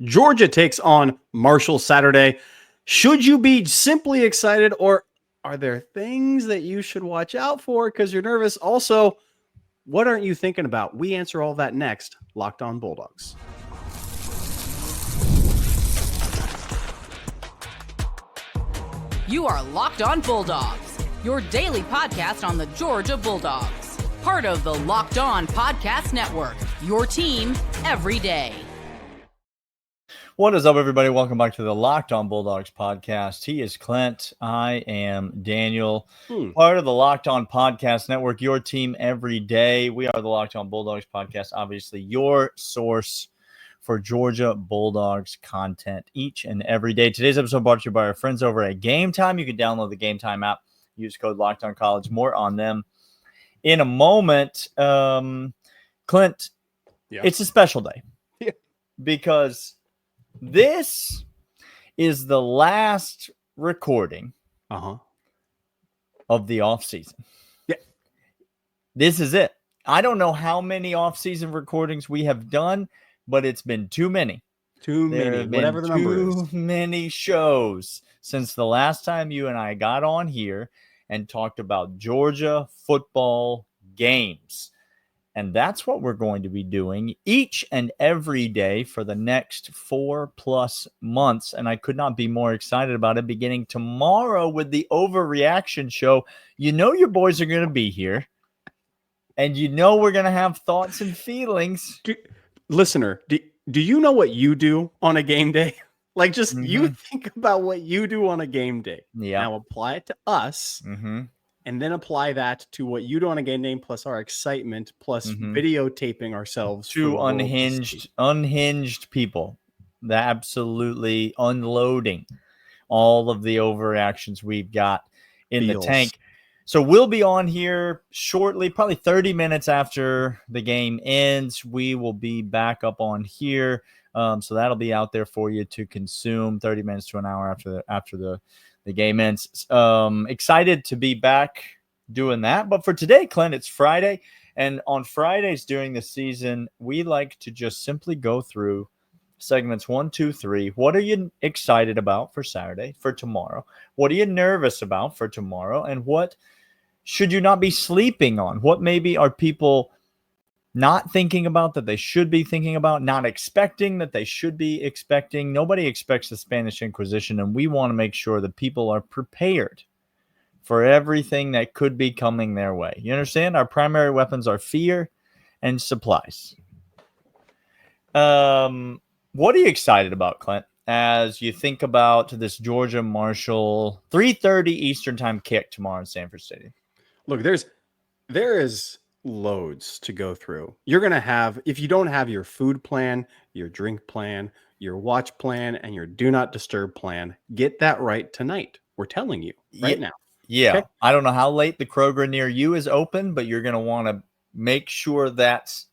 Georgia takes on Marshall Saturday. Should you be simply excited, or are there things that you should watch out for because you're nervous? Also, what aren't you thinking about? We answer all that next. Locked On Bulldogs. You are Locked On Bulldogs, your daily podcast on the Georgia Bulldogs. Part of the Locked On Podcast Network, your team every day. What is up, everybody? Welcome back to the Locked On Bulldogs podcast. He is Clint. I am Daniel, part of the Locked On Podcast Network, your team every day. We are the Locked On Bulldogs podcast, obviously your source for Georgia Bulldogs content each and every day. Today's episode brought to you by our friends over at Game Time. You can download the Game Time app, use code Locked On College. More on them in a moment. Clint, It's a special day because this is the last recording of the offseason. Yeah. This is it. I don't know how many offseason recordings we have done, but it's been too many. Whatever the number is. Too many shows since the last time you and I got on here and talked about Georgia football games. And that's what we're going to be doing each and every day for the next 4+ months. And I could not be more excited about it. Beginning tomorrow with the Overreaction Show. You know your boys are going to be here. And you know we're going to have thoughts and feelings. Listener, do you know what you do on a game day? Like, just you think about what you do on a game day. Yeah. Now apply it to us. And then apply that to what you do on a game day, plus our excitement, plus videotaping ourselves. Two unhinged people that absolutely unloading all of the overreactions we've got in the tank. So we'll be on here shortly, probably 30 minutes after the game ends. We will be back up on here. So that'll be out there for you to consume 30 minutes to an hour after the game ends. Excited to be back doing that. But for today, Clint, it's Friday. And on Fridays during the season, we like to just simply go through segments 1, 2, 3. What are you excited about for Saturday, for tomorrow? What are you nervous about for tomorrow? And what should you not be sleeping on? What maybe are people not thinking about that they should be thinking about, not expecting that they should be expecting? Nobody expects the Spanish Inquisition, and we want to make sure that people are prepared for everything that could be coming their way. You understand? Our primary weapons are fear and supplies. What are you excited about, Clint, as you think about this Georgia Marshall 3:30 Eastern time kick tomorrow in Sanford Stadium? Look, there is loads to go through. You're going to have, if you don't have your food plan, your drink plan, your watch plan, and your do not disturb plan, get that right tonight. We're telling you right now. Yeah. Okay? I don't know how late the Kroger near you is open, but you're going to want to make sure that's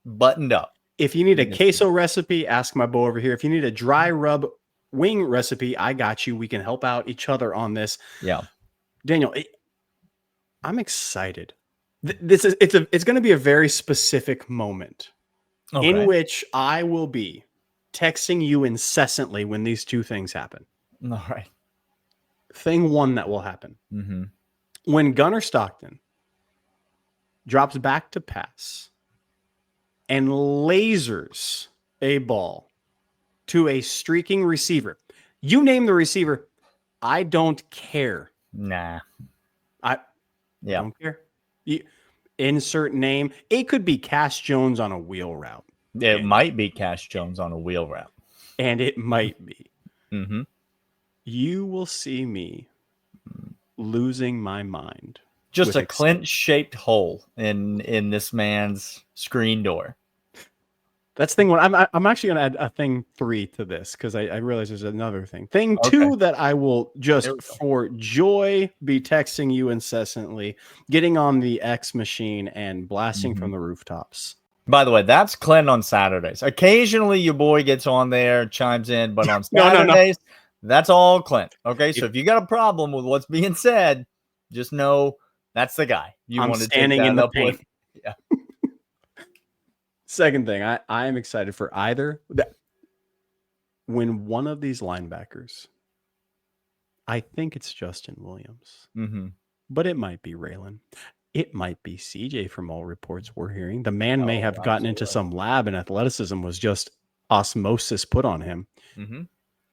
buttoned up. If you need a queso recipe, ask my boy over here. If you need a dry rub wing recipe, I got you. We can help out each other on this. Yeah. Daniel, I'm excited. It's going to be a very specific moment in which I will be texting you incessantly when these two things happen. All right. Thing one that will happen. When Gunnar Stockton drops back to pass and lasers a ball to a streaking receiver. You name the receiver. I don't care. Nah. I don't care. Insert name. It could be Cash Jones on a wheel route. It might be Cash Jones on a wheel route. And it might be. You will see me losing my mind. Just a Clint-shaped hole in this man's screen door. That's thing one. I'm actually going to add a thing 3 to this because I realize there's another thing. Thing 2 that I will just for joy be texting you incessantly, getting on the X machine and blasting from the rooftops. By the way, that's Clint on Saturdays. Occasionally your boy gets on there, chimes in, but on Saturdays, that's all Clint. Okay, so if you got a problem with what's being said, just know that's the guy you want to standing in the paint. Yeah. Second thing, I am excited for either. when one of these linebackers, I think it's Justin Williams, but it might be Raylan. It might be CJ from all reports we're hearing. The man may have gotten into some lab and athleticism was just osmosis put on him.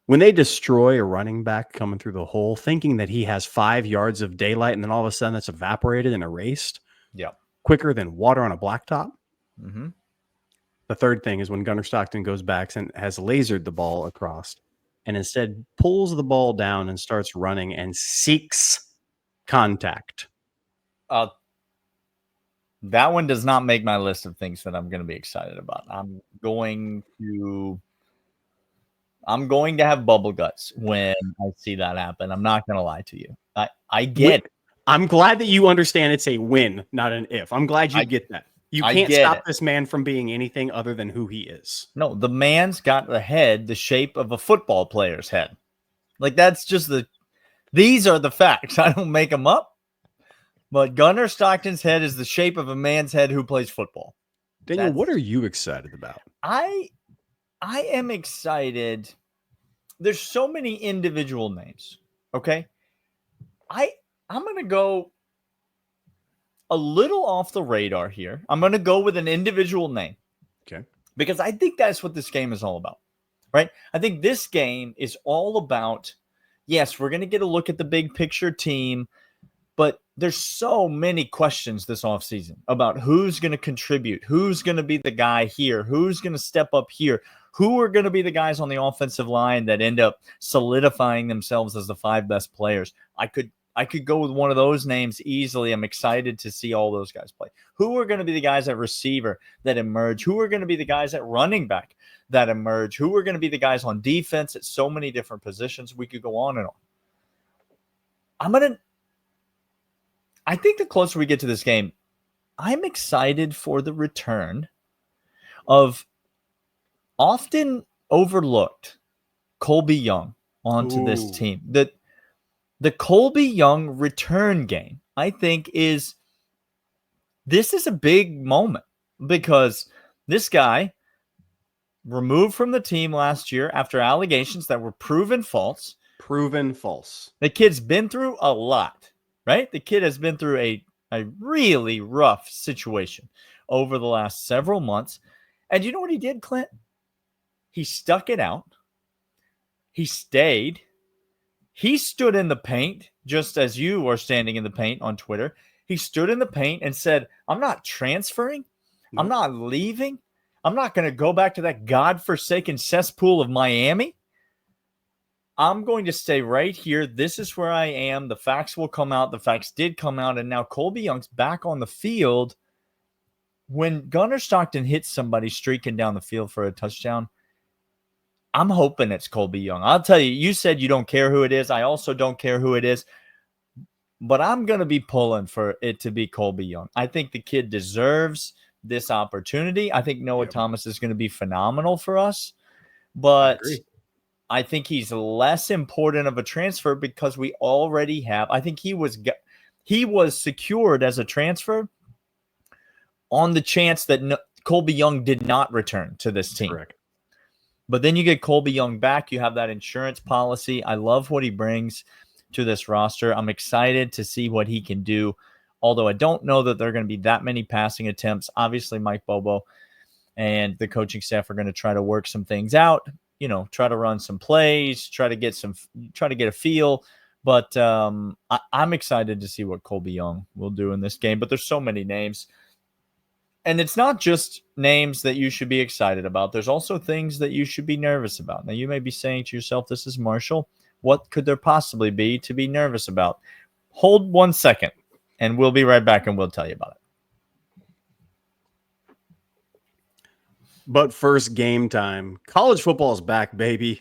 When they destroy a running back coming through the hole, thinking that he has 5 yards of daylight, and then all of a sudden that's evaporated and erased quicker than water on a blacktop. The third thing is when Gunnar Stockton goes back and has lasered the ball across and instead pulls the ball down and starts running and seeks contact. That one does not make my list of things that I'm going to be excited about. I'm going to have bubble guts when I see that happen. I'm not going to lie to you. I get it. I'm glad that you understand it's a win, not an if. I'm glad you get that. You can't stop this man from being anything other than who he is. No, the man's got a head the shape of a football player's head. Like, that's just these are the facts. I don't make them up. But Gunnar Stockton's head is the shape of a man's head who plays football. Daniel, what are you excited about? I am excited. There's so many individual names. Okay. I'm going to go a little off the radar here. I'm going to go with an individual name. Okay. Because I think that's what this game is all about. Right? I think this game is all about, yes, we're going to get a look at the big picture team, but there's so many questions this offseason about who's going to contribute, who's going to be the guy here, who's going to step up here, who are going to be the guys on the offensive line that end up solidifying themselves as the 5 best players. I could go with one of those names easily. I'm excited to see all those guys play. Who are going to be the guys at receiver that emerge? Who are going to be the guys at running back that emerge? Who are going to be the guys on defense at so many different positions? We could go on and on. I think the closer we get to this game, I'm excited for the return of often overlooked Colby Young onto this team. The Colby Young return game, I think, this is a big moment because this guy removed from the team last year after allegations that were proven false. The kid's been through a lot, right? The kid has been through a really rough situation over the last several months. And you know what he did, Clint? He stuck it out. He stayed. He stood in the paint, just as you are standing in the paint on Twitter. He stood in the paint and said, I'm not transferring. I'm not leaving. I'm not going to go back to that godforsaken cesspool of Miami. I'm going to stay right here. This is where I am. The facts will come out. The facts did come out. And now Colby Young's back on the field. When Gunnar Stockton hits somebody streaking down the field for a touchdown, I'm hoping it's Colby Young. I'll tell you, you said you don't care who it is. I also don't care who it is. But I'm going to be pulling for it to be Colby Young. I think the kid deserves this opportunity. I think Noah Thomas is going to be phenomenal for us. But I think he's less important of a transfer because we already have. I think he was secured as a transfer on the chance that Colby Young did not return to this team. Correct. But then you get Colby Young back. You have that insurance policy. I love what he brings to this roster. I'm excited to see what he can do, although I don't know that there are going to be that many passing attempts. Obviously, Mike Bobo and the coaching staff are going to try to work some things out, try to run some plays, try to get a feel. But I'm excited to see what Colby Young will do in this game. But there's so many names. And it's not just names that you should be excited about. There's also things that you should be nervous about. Now, you may be saying to yourself, this is Marshall. What could there possibly be to be nervous about? Hold 1 second, and we'll be right back, and we'll tell you about it. But first, game time. College football is back, baby.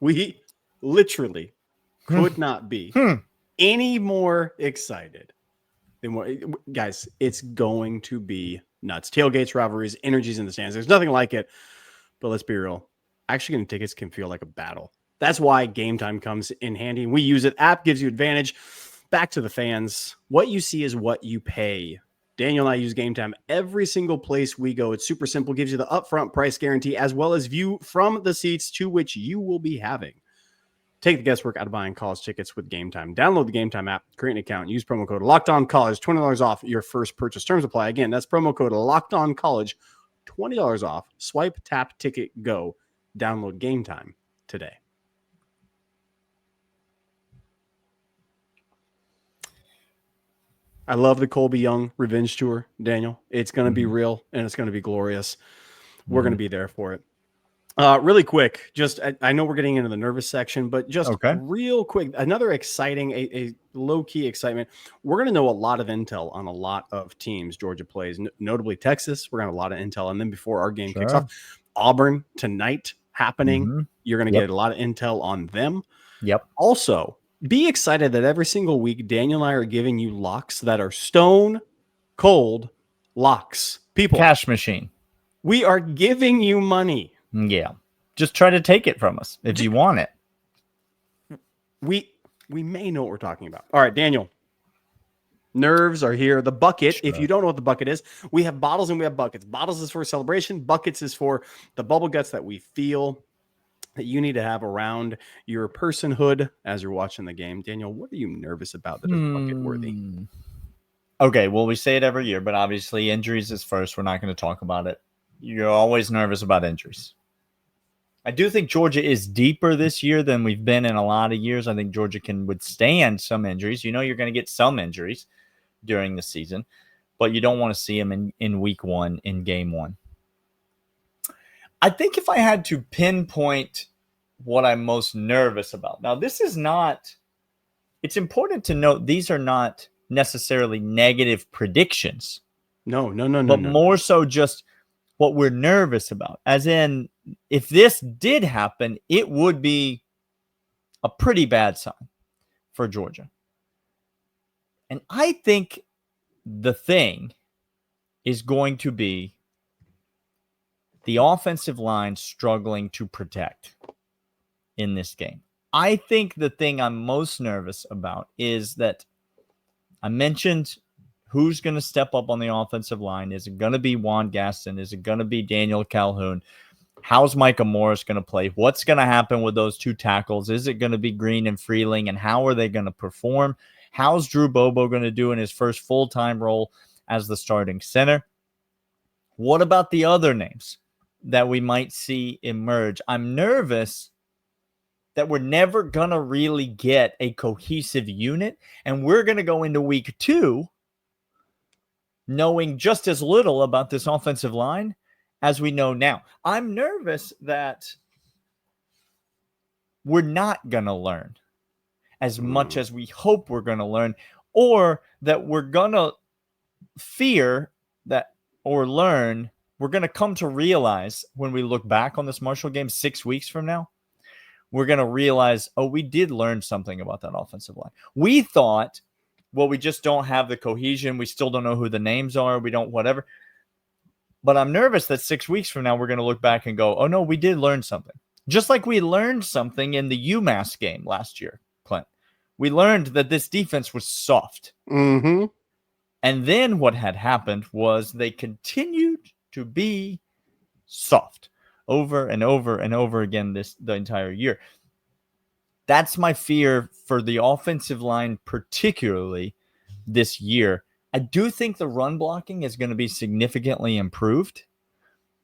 We literally could not be any more excited. Guys, it's going to be nuts. Tailgates, rivalries, energies in the stands. There's nothing like it. But let's be real. Actually getting tickets can feel like a battle. That's why game time comes in handy. We use it. App gives you advantage. Back to the fans. What you see is what you pay. Daniel and I use Game Time every single place we go. It's super simple, gives you the upfront price guarantee as well as view from the seats to which you will be having. Take the guesswork out of buying college tickets with Game Time. Download the Game Time app, create an account, use promo code LOCKEDONCollege, $20 off your first purchase. Terms apply. Again, that's promo code LOCKEDONCollege, $20 off. Swipe, tap, ticket, go. Download Game Time today. I love the Colby Young revenge tour, Daniel. It's going to be real and it's going to be glorious. We're going to be there for it. Really quick, just I know we're getting into the nervous section, but just real quick, another exciting, a low-key excitement. We're going to know a lot of intel on a lot of teams Georgia plays, notably Texas. We're going to have a lot of intel. And then before our game kicks off, Auburn tonight happening. You're going to get a lot of intel on them. Also, be excited that every single week, Daniel and I are giving you locks that are stone cold locks. People. Cash machine. We are giving you money. Yeah. Just try to take it from us if you want it. We may know what we're talking about. All right, Daniel. Nerves are here. The bucket, if you don't know what the bucket is, we have bottles and we have buckets. Bottles is for celebration. Buckets is for the bubble guts that we feel that you need to have around your personhood as you're watching the game. Daniel, what are you nervous about that is bucket worthy? Okay, well, we say it every year, but obviously injuries is first. We're not going to talk about it. You're always nervous about injuries. I do think Georgia is deeper this year than we've been in a lot of years. I think Georgia can withstand some injuries. You know you're going to get some injuries during the season, but you don't want to see them in week one, in game one. I think if I had to pinpoint what I'm most nervous about. Now, this is not, it's important to note these are not necessarily negative predictions. No. But more so just what we're nervous about. As in, if this did happen, it would be a pretty bad sign for Georgia. And I think the thing is going to be the offensive line struggling to protect in this game. I think the thing I'm most nervous about is that I mentioned who's going to step up on the offensive line. Is it going to be Juan Gaston? Is it going to be Daniel Calhoun? How's Micah Morris going to play? What's going to happen with those two tackles? Is it going to be Green and Freeling? And how are they going to perform? How's Drew Bobo going to do in his first full-time role as the starting center? What about the other names that we might see emerge? I'm nervous that we're never going to really get a cohesive unit, and we're going to go into week 2 knowing just as little about this offensive line as we know now. I'm nervous that we're not going to learn as much as we hope we're going to learn, or that we're going to fear that or learn. We're going to come to realize when we look back on this Marshall game 6 weeks from now, we're going to realize, oh, we did learn something about that offensive line. We thought, well, we just don't have the cohesion. We still don't know who the names are. We don't whatever. But I'm nervous that 6 weeks from now, we're going to look back and go, oh, no, we did learn something. Just like we learned something in the UMass game last year, Clint. We learned that this defense was soft. Mm-hmm. And then what had happened was they continued to be soft over and over and over again the entire year. That's my fear for the offensive line, particularly this year. I do think the run blocking is going to be significantly improved,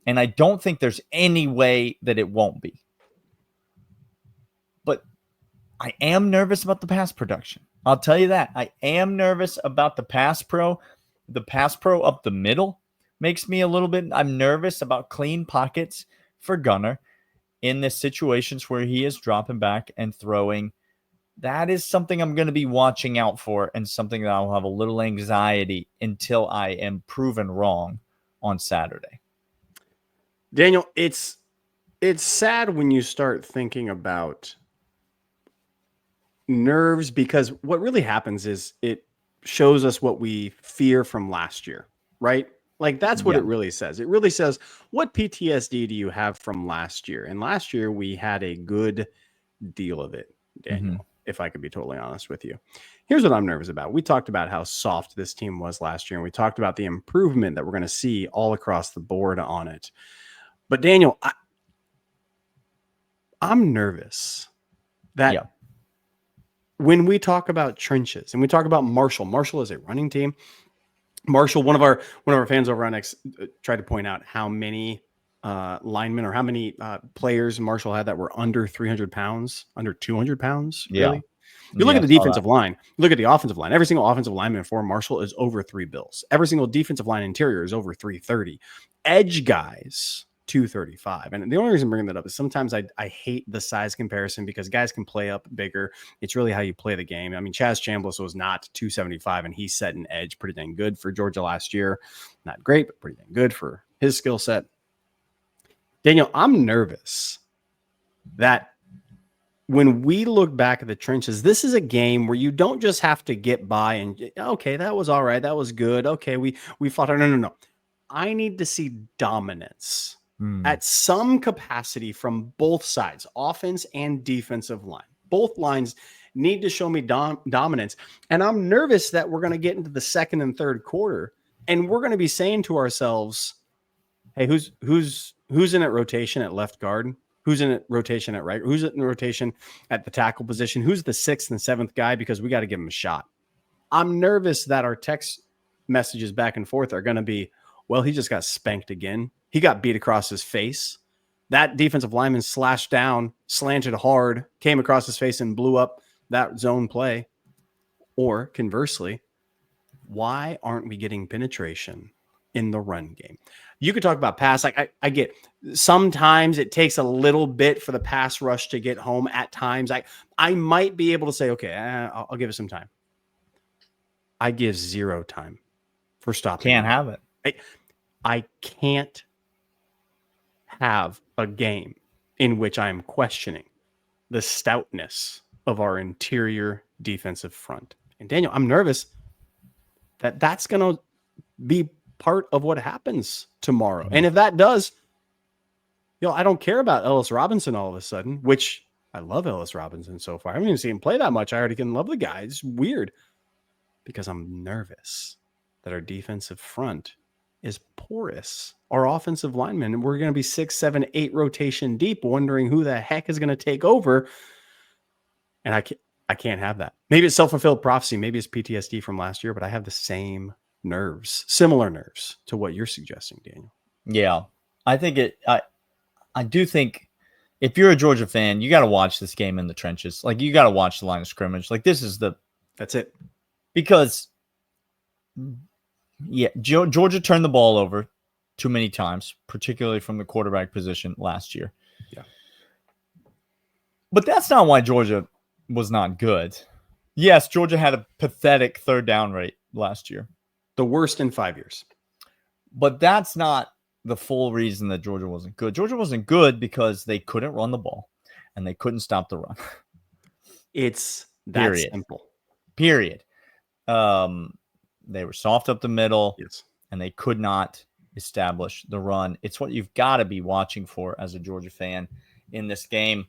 and I don't think there's any way that it won't be. But I am nervous about the pass production. I'll tell you that. I am nervous about the pass pro. The pass pro up the middle makes me a little bit. I'm nervous about clean pockets for Gunner in the situations where he is dropping back and throwing. That is something I'm going to be watching out for, and something that I'll have a little anxiety until I am proven wrong on Saturday. Daniel, it's sad when you start thinking about nerves, because what really happens is it shows us what we fear from last year, right? Like, that's what it really says. It really says, what PTSD do you have from last year? And last year we had a good deal of it, Daniel. if I could be totally honest with you. Here's what I'm nervous about. We talked about how soft this team was last year, and we talked about the improvement that we're going to see all across the board on it. But Daniel, I'm nervous that when we talk about trenches and we talk about Marshall is a running team. Marshall, one of our fans over on X tried to point out how many linemen or how many players Marshall had that were under 300 pounds, under 200 pounds. Really? Yeah. You look at the defensive line, look at the offensive line. Every single offensive lineman for Marshall is over 3 bills. Every single defensive line interior is over 330. Edge guys, 235. And the only reason I'm bringing that up is sometimes I hate the size comparison because guys can play up bigger. It's really how you play the game. I mean, Chaz Chambliss was not 275, and he set an edge pretty dang good for Georgia last year. Not great, but pretty dang good for his skill set. Daniel, I'm nervous that when we look back at the trenches, this is a game where you don't just have to get by and, okay, that was all right. That was good. Okay, we fought. No. I need to see dominance at some capacity from both sides, offense and defensive line. Both lines need to show me dominance. And I'm nervous that we're going to get into the second and third quarter, and we're going to be saying to ourselves, hey, who's in at rotation at left guard? Who's in rotation at right? Who's in rotation at the tackle position? Who's the 6th and 7th guy? Because we got to give him a shot. I'm nervous that our text messages back and forth are going to be, well, he just got spanked again. He got beat across his face. That defensive lineman slashed down, slanted hard, came across his face and blew up that zone play. Or conversely, why aren't we getting penetration in the run game? You could talk about pass. Like I get sometimes it takes a little bit for the pass rush to get home. At times I might be able to say, okay, I'll give it some time. I give 0 time for stopping. Can't have it. I can't have a game in which I am questioning the stoutness of our interior defensive front. And Daniel, I'm nervous that that's going to be part of what happens tomorrow. And if that does, I don't care about Ellis Robinson all of a sudden, which I love Ellis Robinson so far. I haven't even seen him play that much. I already can love the guy. It's weird because I'm nervous that our defensive front is porous. Our offensive linemen, and we're going to be 6, 7, 8 rotation deep, wondering who the heck is going to take over. And I can't have that. Maybe it's self-fulfilled prophecy. Maybe it's PTSD from last year, but I have the same nerves, similar nerves to what you're suggesting, Daniel. Yeah, I think I do think if you're a Georgia fan, you got to watch this game in the trenches. Like, you got to watch the line of scrimmage. Like, that's it. Because Georgia turned the ball over too many times, particularly from the quarterback position last year. Yeah. But that's not why Georgia was not good. Yes, Georgia had a pathetic third down rate last year. The worst in 5 years. But that's not the full reason that Georgia wasn't good. Georgia wasn't good because they couldn't run the ball and they couldn't stop the run. It's that simple. Period. They were soft up the middle. Yes. And they could not establish the run. It's what you've got to be watching for as a Georgia fan in this game.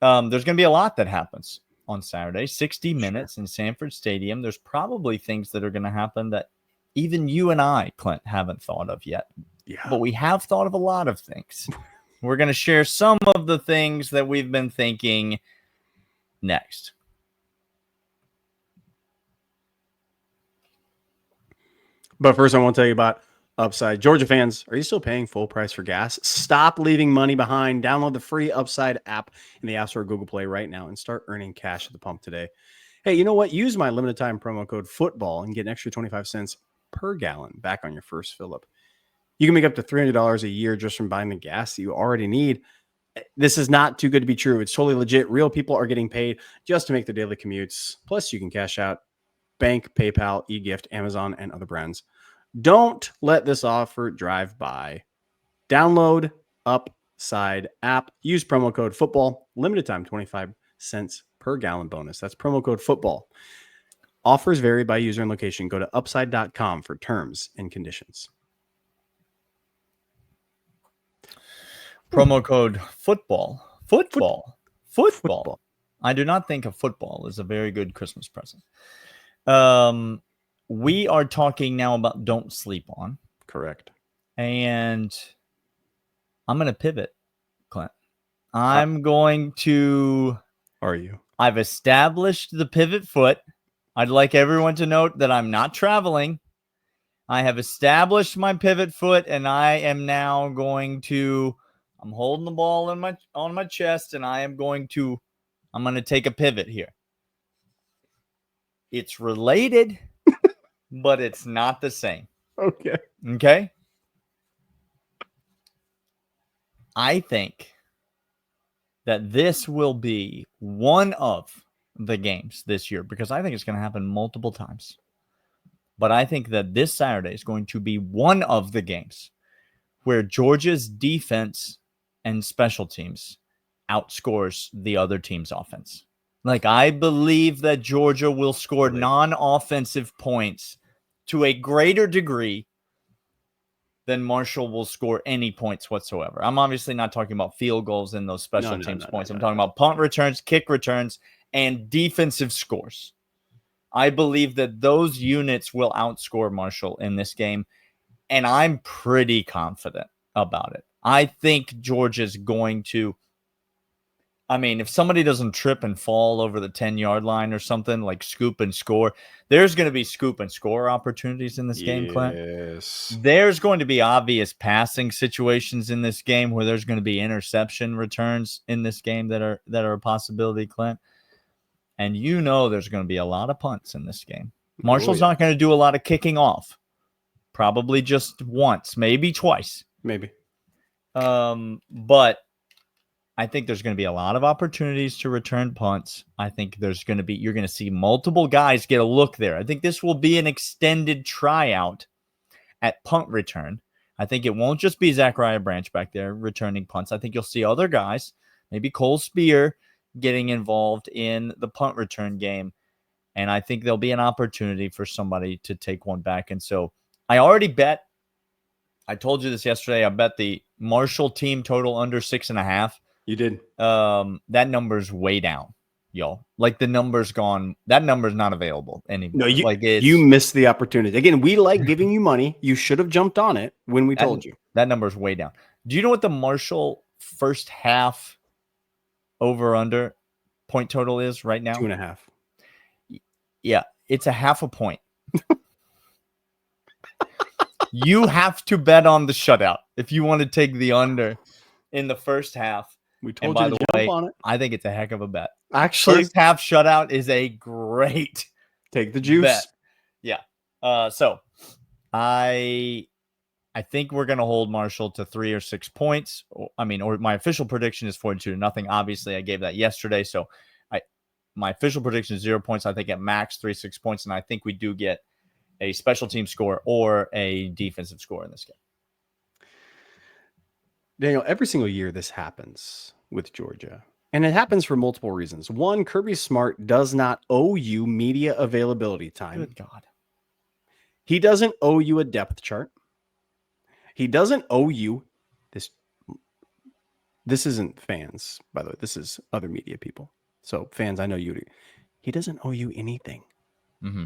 There's going to be a lot that happens on Saturday. 60 minutes in Sanford Stadium. There's probably things that are going to happen that even you and I, Clint, haven't thought of yet. Yeah. But we have thought of a lot of things. We're going to share some of the things that we've been thinking next. But first, I want to tell you about Upside. Georgia fans, are you still paying full price for gas? Stop leaving money behind. Download the free Upside app in the App Store or Google Play right now and start earning cash at the pump today. Hey, you know what? Use my limited time promo code FOOTBALL and get an extra 25 cents per gallon back on your first fill up. You can make up to $300 a year just from buying the gas that you already need. This is not too good to be true. It's totally legit. Real people are getting paid just to make their daily commutes. Plus, you can cash out bank, PayPal, eGift, Amazon, and other brands. Don't let this offer drive by. Download Upside app. Use promo code FOOTBALL. Limited time, 25 cents per gallon bonus. That's promo code FOOTBALL. Offers vary by user and location. Go to upside.com for terms and conditions. Promo code FOOTBALL. Football. I do not think a football is a very good Christmas present. We are talking now about don't sleep on. Correct. And I'm going to pivot, Clint. I'm going to... Are you? I've established the pivot foot. I'd like everyone to note that I'm not traveling. I have established my pivot foot, and I am now going to... I'm holding the ball on my chest, and I'm going to take a pivot here. It's related, but it's not the same. Okay. Okay? I think that this will be one of the games this year, because I think it's going to happen multiple times. But I think that this Saturday is going to be one of the games where Georgia's defense and special teams outscores the other team's offense. Like, I believe that Georgia will score non-offensive points to a greater degree than Marshall will score any points whatsoever. I'm obviously not talking about field goals and those special teams points. I'm talking about punt returns, kick returns, and defensive scores. I believe that those units will outscore Marshall in this game, and I'm pretty confident about it. I think Georgia's going to... I mean, if somebody doesn't trip and fall over the 10-yard line or something, like scoop and score, there's going to be scoop and score opportunities in this game, Clint. Yes. There's going to be obvious passing situations in this game where there's going to be interception returns in this game that are a possibility, Clint. And there's going to be a lot of punts in this game. Marshall's not going to do a lot of kicking off. Probably just once, maybe twice. Maybe. But I think there's going to be a lot of opportunities to return punts. I think you're going to see multiple guys get a look there. I think this will be an extended tryout at punt return. I think it won't just be Zachariah Branch back there returning punts. I think you'll see other guys, maybe Cole Spear, getting involved in the punt return game. And I think there'll be an opportunity for somebody to take one back. And so I already bet, I told you this yesterday, I bet the Marshall team total under 6.5. You did. That number's way down, y'all. Like, the number's gone. That number's not available anymore. No, you missed the opportunity. Again, we like giving you money. You should have jumped on it when we told you. That number's way down. Do you know what the Marshall first half over-under point total is right now? 2.5. Yeah, it's 0.5 point. You have to bet on the shutout if you want to take the under in the first half. We told you to jump on it. I think it's a heck of a bet. Actually, first half shutout is a great take the juice bet. Yeah. So I think we're going to hold Marshall to 3 or 6 points. Or my official prediction is 42-0. Obviously, I gave that yesterday. So my official prediction is 0 points. I think at max 3-6 points. And I think we do get a special team score or a defensive score in this game. Daniel, every single year this happens with Georgia. And it happens for multiple reasons. One, Kirby Smart does not owe you media availability time. Good God. He doesn't owe you a depth chart. He doesn't owe you this. This isn't fans, by the way. This is other media people. So fans, I know you. He doesn't owe you anything. Mm-hmm.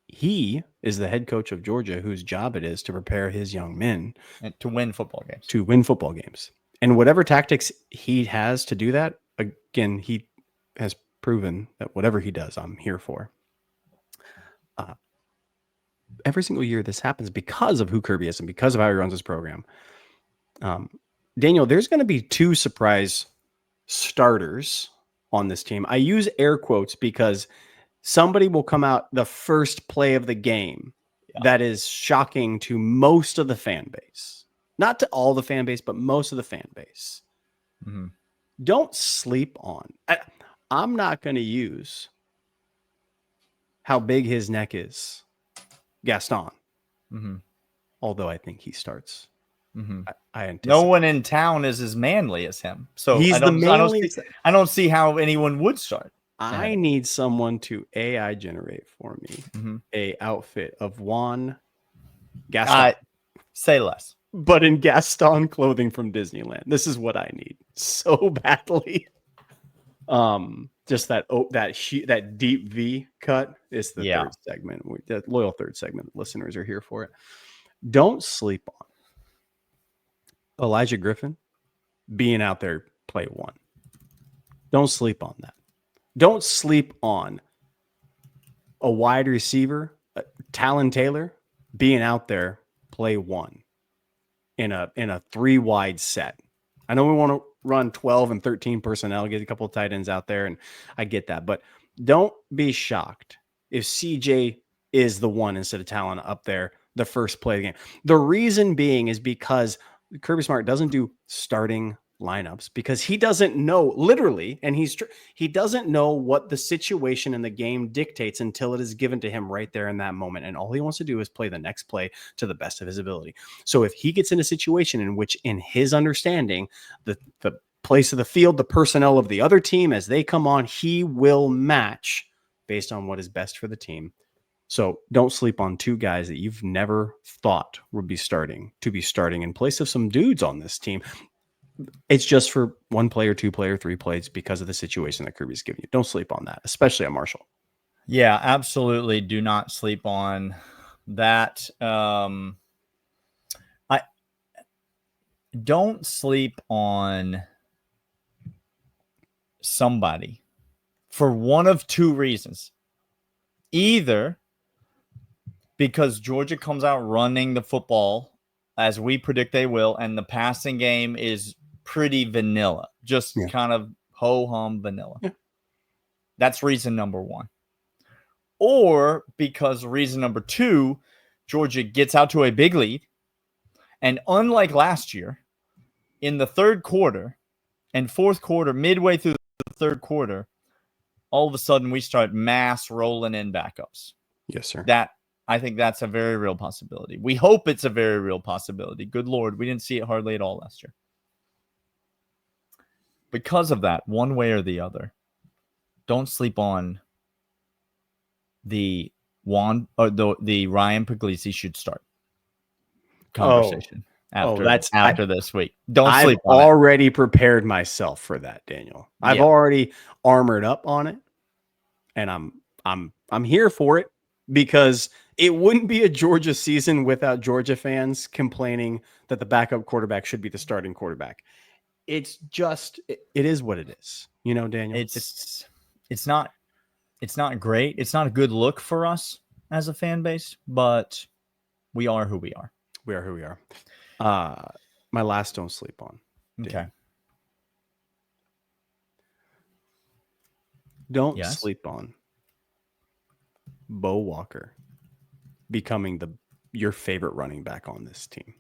He is the head coach of Georgia, whose job it is to prepare his young men and to win football games. And whatever tactics he has to do that, again, he has proven that whatever he does, I'm here for. Every single year this happens because of who Kirby is and because of how he runs his program. Daniel, there's going to be 2 surprise starters on this team. I use air quotes because somebody will come out the first play of the game that is shocking to most of the fan base. Not to all the fan base, but most of the fan base. Mm-hmm. Don't sleep on. I'm not going to use how big his neck is, Gaston. Mm-hmm. Although I think he starts. Mm-hmm. I anticipate. No one in town is as manly as him. So he's the manliest. I don't see how anyone would start. I need someone to AI generate for me a outfit of Juan Gaston. Say less. But in Gaston clothing from Disneyland. This is what I need so badly. just that deep V cut is the third segment. The loyal third segment. Listeners are here for it. Don't sleep on Elijah Griffin being out there play one. Don't sleep on that. Don't sleep on a wide receiver, Talon Taylor, being out there play one in a 3-wide set. I know we want to run 12 and 13 personnel, get a couple of tight ends out there, and I get that. But don't be shocked if CJ is the one instead of Talon up there the first play of the game. The reason being is because Kirby Smart doesn't do starting lineups because he doesn't know literally, and he doesn't know what the situation in the game dictates until it is given to him right there in that moment. And all he wants to do is play the next play to the best of his ability. So if he gets in a situation in which, in his understanding, the place of the field, the personnel of the other team as they come on, he will match based on what is best for the team. So don't sleep on two guys that you've never thought would be starting in place of some dudes on this team. It's just for one player, two player, three plays because of the situation that Kirby's giving you. Don't sleep on that, especially on Marshall. Yeah, absolutely. Do not sleep on that. I don't sleep on somebody for one of two reasons. Either because Georgia comes out running the football as we predict they will, and the passing game is pretty vanilla, just kind of ho-hum vanilla. Yeah. That's reason number one. Or because reason number two, Georgia gets out to a big lead, and unlike last year, in the third quarter and fourth quarter, midway through the third quarter, all of a sudden we start mass rolling in backups. Yes, sir. I think that's a very real possibility. We hope it's a very real possibility. Good Lord, we didn't see it hardly at all last year. Because of that, one way or the other, don't sleep on the Ryan Puglisi should start conversation after this week. Don't sleep on it. I've already prepared myself for that, Daniel. I've already armored up on it, and I'm here for it because it wouldn't be a Georgia season without Georgia fans complaining that the backup quarterback should be the starting quarterback. It's just, it is what it is. You know, Daniel, it's not great. It's not a good look for us as a fan base, but we are who we are. We are who we are. My last don't sleep on. Daniel. Okay. Don't sleep on Bo Walker becoming your favorite running back on this team.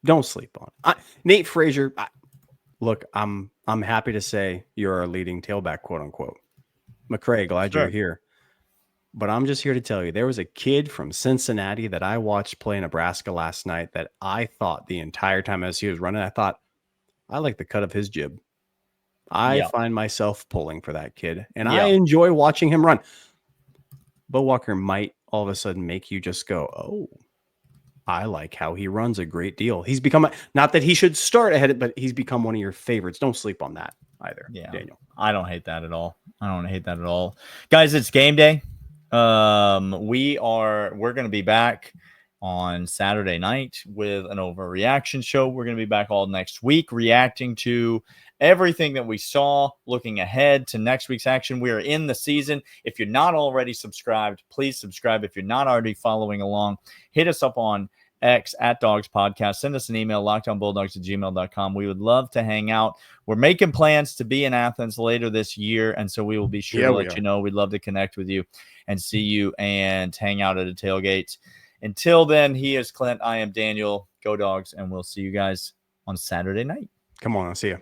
Don't sleep on Nate Frazier. Look, I'm happy to say you're our leading tailback, quote unquote. McCray, glad you're here. But I'm just here to tell you, there was a kid from Cincinnati that I watched play Nebraska last night that I thought the entire time as he was running, I thought, I like the cut of his jib. I find myself pulling for that kid, and I enjoy watching him run. Bo Walker might all of a sudden make you just go, oh, I like how he runs a great deal. He's become, not that he should start ahead, but he's become one of your favorites. Don't sleep on that either, Daniel. I don't hate that at all. Guys, it's game day. We're going to be back on Saturday night with an overreaction show. We're going to be back all next week reacting to everything that we saw, looking ahead to next week's action. We are in the season. If you're not already subscribed, please subscribe. If you're not already following along, hit us up on X at Dawgs Podcast. Send us an email, lockdownbulldogs@gmail.com. We would love to hang out. We're making plans to be in Athens later this year, and so we will be sure to let you know. We'd love to connect with you and see you and hang out at a tailgate. Until then, he is Clint. I am Daniel. Go Dogs, and we'll see you guys on Saturday night. Come on, I'll see you.